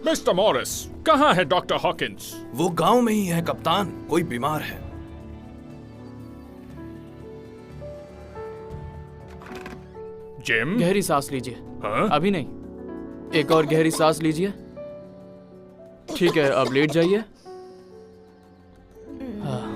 Mister Morris, कहाँ है doctor Hawkins? वो गांव में ही है कप्तान, कोई बीमार है। जिम? गहरी सांस लीजिए। हाँ? अभी नहीं, एक और गहरी सांस लीजिए। ठीक है, अब लेट जाइए। हाँ।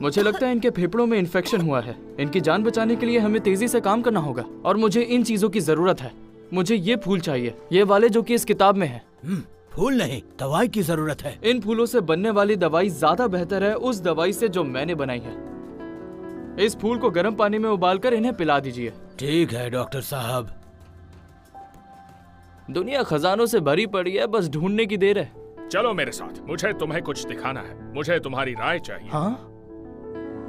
मुझे लगता है इनके फेफड़ों में इन्फेक्शन हुआ है। इनकी जान बचाने के लिए हमें तेजी से काम करना होगा और मुझे इन चीजों की जरूरत है। मुझे ये फूल चाहिए, ये वाले जो कि इस किताब में है। फूल नहीं, दवाई की जरूरत है। इन फूलों से बनने वाली दवाई ज्यादा बेहतर है उस दवाई से जो मैंने बनाई है। इस फूल को गर्म पानी में उबालकर इन्हें पिला दीजिए। ठीक है डॉक्टर साहब। दुनिया खजानों से भरी पड़ी है, बस ढूंढने की देर है। चलो मेरे साथ, मुझे तुम्हें कुछ दिखाना है। मुझे तुम्हारी राय चाहिए। हाँ?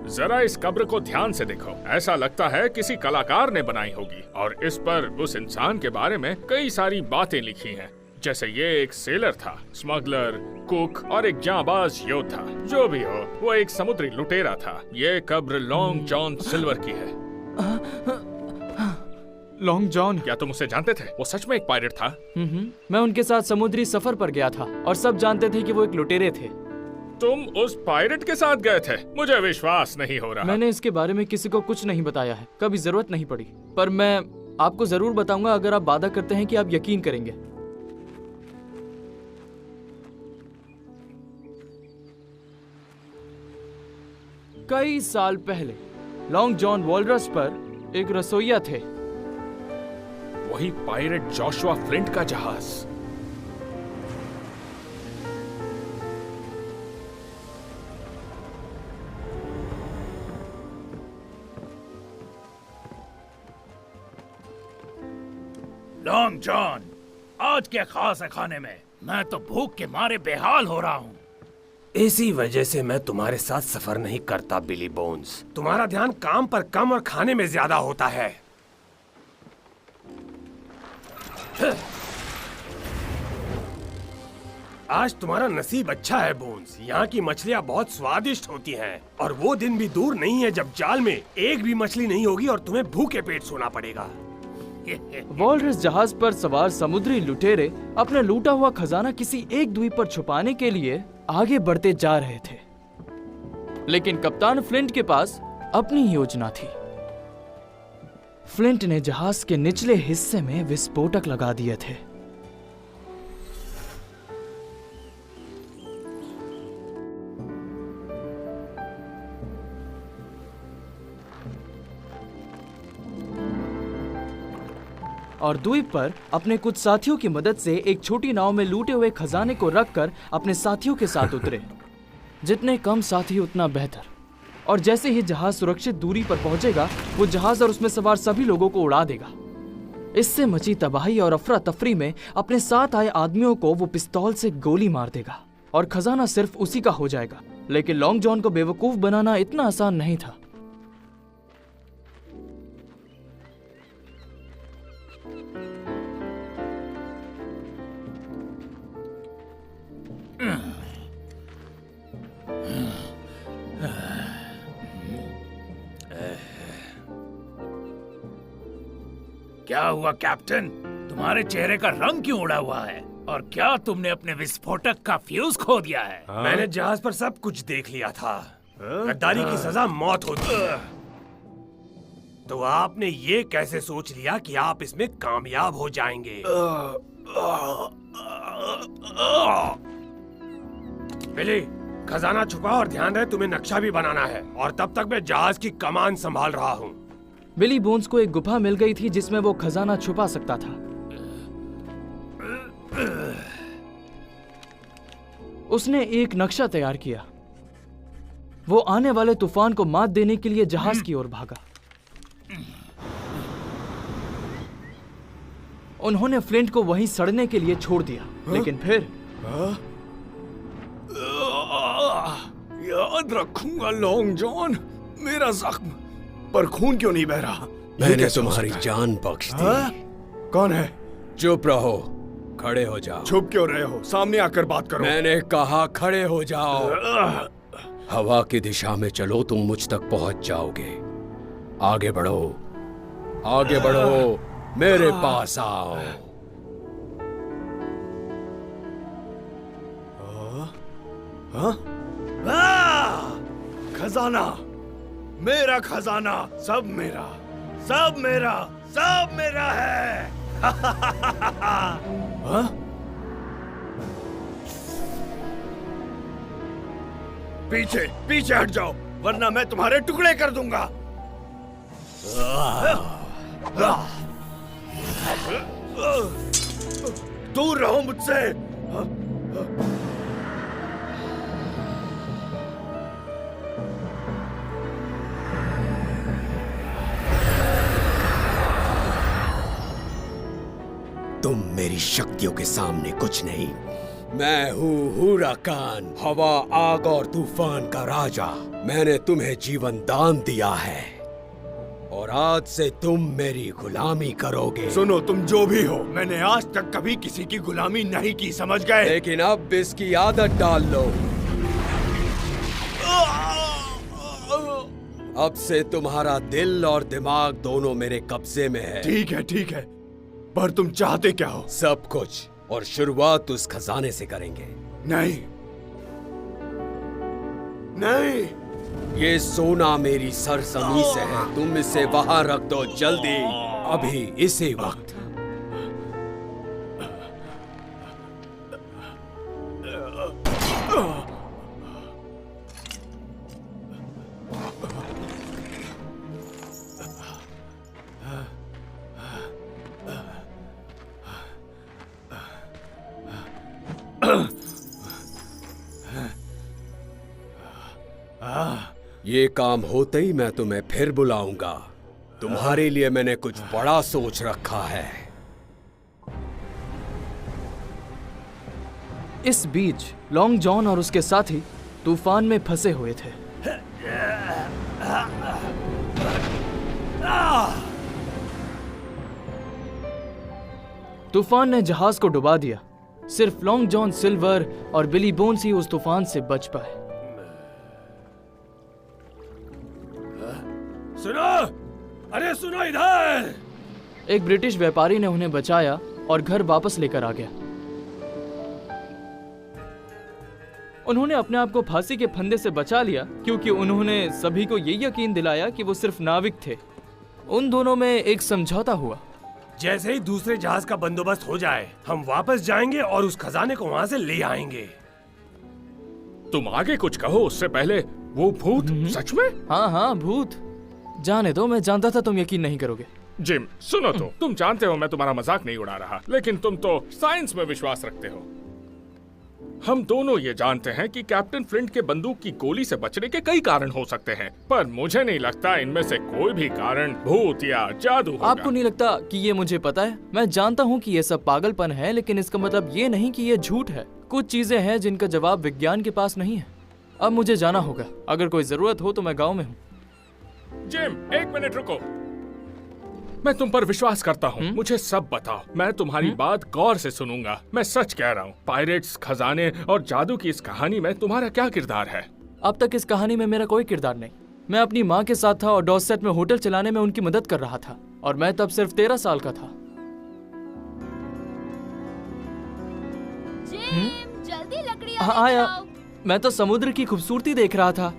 जरा इस कब्र को ध्यान से देखो। ऐसा लगता है किसी कलाकार ने बनाई होगी और इस पर उस इंसान के बारे में कई सारी बातें लिखी हैं। जैसे ये एक सेलर था, स्मगलर, कुक और एक जांबाज योद्धा। जो भी हो, वो एक समुद्री लुटेरा था। ये कब्र लॉन्ग जॉन सिल्वर की है। Long John? क्या तुम उसे जानते थे? वो सच में एक पायरेट था। मैं उनके साथ समुद्री सफर पर गया था और सब जानते थे कि वो एक लुटेरे थे। तुम उस पायरेट के साथ गए थे? मुझे विश्वास नहीं हो रहा। मैंने इसके बारे में किसी को कुछ नहीं बताया है, कभी जरूरत नहीं पड़ी। पर मैं आपको जरूर बताऊंगा अगर आप वादा करते हैं कि आप यकीन करेंगे। कई साल पहले लॉन्ग जॉन वॉलरस पर एक रसोइया थे। वही पायरेट जोशुआ फ्लिंट का जहाज। लॉन्ग जॉन, आज क्या खास है खाने में? मैं तो भूख के मारे बेहाल हो रहा हूँ। इसी वजह से मैं तुम्हारे साथ सफर नहीं करता बिली बोन्स। तुम्हारा ध्यान काम पर कम और खाने में ज्यादा होता है। आज तुम्हारा नसीब अच्छा है बोन्स। यहाँ की मछलियाँ बहुत स्वादिष्ट होती हैं और वो दिन भी दूर नहीं है जब जाल में एक भी मछली नहीं होगी और तुम्हें भूखे पेट सोना पड़ेगा। वॉलरस जहाज पर सवार समुद्री लुटेरे अपना लूटा हुआ खजाना किसी एक द्वीप पर छुपाने के लिए आगे बढ़ते जा रहे थे, लेकिन कप्तान फ्लिंट के पास अपनी योजना थी। फ्लिंट ने जहाज के निचले हिस्से में विस्फोटक लगा दिए थे। और द्वीप पर अपने कुछ साथियों की मदद से एक छोटी नाव में लूटे हुए खजाने को रखकर अपने साथियों के साथ उतरे। जितने कम साथी उतना बेहतर। और जैसे ही जहाज सुरक्षित दूरी पर पहुंचेगा, वो जहाज और उसमें सवार सभी लोगों को उड़ा देगा। इससे मची तबाही और अफरा तफरी में अपने साथ आए आदमियों को वो पिस्तौल से गोली मार देगा और खजाना सिर्फ उसी का हो जाएगा। लेकिन लॉन्ग जॉन को बेवकूफ बनाना इतना आसान नहीं था। क्या हुआ कैप्टन? तुम्हारे चेहरे का रंग क्यों उड़ा हुआ है? और क्या तुमने अपने विस्फोटक का फ्यूज खो दिया है? मैंने जहाज पर सब कुछ देख लिया था। गद्दारी की सजा मौत होती है। तो आपने ये कैसे सोच लिया कि आप इसमें कामयाब हो जाएंगे? बिली, खजाना छुपा और ध्यान रहे तुम्हें नक्शा भी बनाना है। और तब तक मैं जहाज की कमान संभाल रहा हूँ। बिली बोन्स को एक गुफा मिल गई थी जिसमें वो खजाना छुपा सकता था। उसने एक नक्शा तैयार किया। वो आने वाले तूफान को मात देने के लिए जहाज की ओर भागा। उन्होंने फ्लिंट को वहीं सड़ने के लिए छोड़ दिया। लेकिन फिर याद रखूंगा लॉन्ग जॉन। मेरा जख्म पर खून क्यों नहीं बह रहा? मैंने तुम्हारी जान बख्श दी। कौन है? चुप रहो, खड़े हो जाओ। छुप क्यों रहे हो? सामने आकर बात करो। मैंने कहा खड़े हो जाओ। हवा की दिशा में चलो, तुम मुझ तक पहुंच जाओगे। आगे बढ़ो, आगे बढ़ो, मेरे पास आओ। खजाना, मेरा खजाना, सब मेरा, सब मेरा, सब मेरा है। पीछे पीछे हट जाओ, वरना मैं तुम्हारे टुकड़े कर दूंगा। दूर रहो मुझसे। तुम मेरी शक्तियों के सामने कुछ नहीं। मैं हूँ हुराकान, हवा, आग और तूफान का राजा। मैंने तुम्हें जीवन दान दिया है और आज से तुम मेरी गुलामी करोगे। सुनो, तुम जो भी हो, मैंने आज तक कभी किसी की गुलामी नहीं की, समझ गए? लेकिन अब इसकी आदत डाल लो। अब से तुम्हारा दिल और दिमाग दोनों मेरे कब्जे में है। ठीक है, पर तुम चाहते क्या हो? सब कुछ, और शुरुआत उस खजाने से करेंगे। नहीं, नहीं। ये सोना मेरी सरजमी से है, तुम इसे वहां रख दो जल्दी, अभी इसी वक्त। ये काम होते ही मैं तुम्हें फिर बुलाऊंगा। तुम्हारे लिए मैंने कुछ बड़ा सोच रखा है। इस बीच लॉन्ग जॉन और उसके साथी तूफान में फंसे हुए थे। तूफान ने जहाज को डुबा दिया। सिर्फ लॉन्ग जॉन सिल्वर और बिली बोन्स ही उस तूफान से बच पाए। सुनो, अरे सुनो इधर। एक ब्रिटिश व्यापारी ने उन्हें बचाया और घर वापस लेकर आ गया। उन्होंने अपने आप को फांसी के फंदे से बचा लिया क्योंकि उन्होंने सभी को ये यकीन दिलाया कि वो सिर्फ नाविक थे। उन दोनों में एक समझौता हुआ। जैसे ही दूसरे जहाज का बंदोबस्त हो जाए, हम वापस जाएंगे और उस खजाने को वहां से ले आएंगे। तुम आगे कुछ कहो उससे पहले। वो भूत सच में? हाँ, भूत। जाने दो, मैं जानता था तुम यकीन नहीं करोगे। जिम, सुनो तो, तुम जानते हो मैं तुम्हारा मजाक नहीं उड़ा रहा, लेकिन तुम तो साइंस में विश्वास रखते हो। हम दोनों ये जानते हैं कि कैप्टन फ्लिंट के बंदूक की गोली से बचने के कई कारण हो सकते हैं, पर मुझे नहीं लगता इनमें से कोई भी कारण भूत या जादू होगा। आपको नहीं लगता कि ये मुझे पता है? मैं जानता हूँ कि ये सब पागलपन है, लेकिन इसका मतलब ये नहीं कि ये झूठ है। कुछ चीजें हैं जिनका जवाब विज्ञान के पास नहीं है। अब मुझे जाना होगा। अगर कोई जरूरत हो तो मैं गाँव में हूँ। जिम, एक मिनट रुको। मैं तुम पर विश्वास करता हूँ। मुझे सब बताओ, मैं तुम्हारी बात गौर से सुनूंगा। मैं सच कह रहा हूँ। पायरेट्स, खजाने और जादू की इस कहानी में तुम्हारा क्या किरदार है? अब तक इस कहानी में मेरा कोई किरदार नहीं। मैं अपनी माँ के साथ था और डॉर्सेट में होटल चलाने में उनकी मदद कर रहा था, और मैं तब सिर्फ 13 साल का था। जल्दी लकड़ियां हाँ, लेकर आया। आओ। मैं तो समुद्र की खूबसूरती देख रहा था।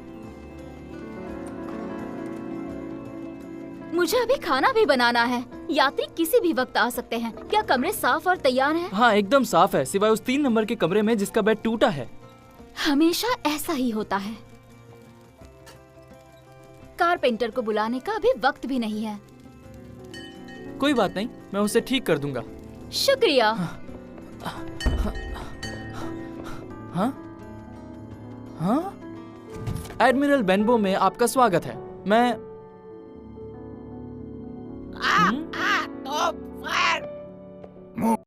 मुझे अभी खाना भी बनाना है। यात्री किसी भी वक्त आ सकते हैं। क्या कमरे साफ और तैयार हैं? हाँ, एकदम साफ है, सिवाय उस 3 नंबर के कमरे में जिसका बेड टूटा है। हमेशा ऐसा ही होता है। कारपेंटर को बुलाने का अभी वक्त भी नहीं है। कोई बात नहीं, मैं उसे ठीक कर दूंगा। शुक्रिया। हाँ? एडमिरल बेनबो में आपका स्वागत है। मैं